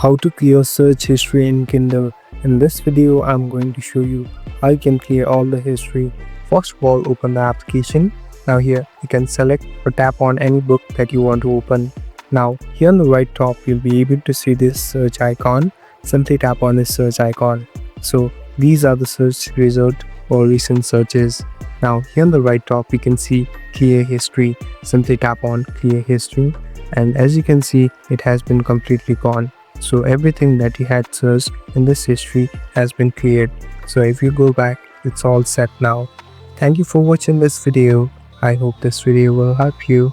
How to clear search history in Kindle. In this video, I'm going to show you how you can clear all the history. First of all, open the application. Now here, you can select or tap on any book that you want to open. Now, here on the right top, you'll be able to see this search icon. Simply tap on this search icon. So, these are the search results for recent searches. Now, here on the right top, you can see clear history. Simply tap on clear history. And as you can see, it has been completely gone. So everything that you had searched in this history has been cleared. So if you go back, it's all set now. Thank you for watching this video. I hope this video will help you.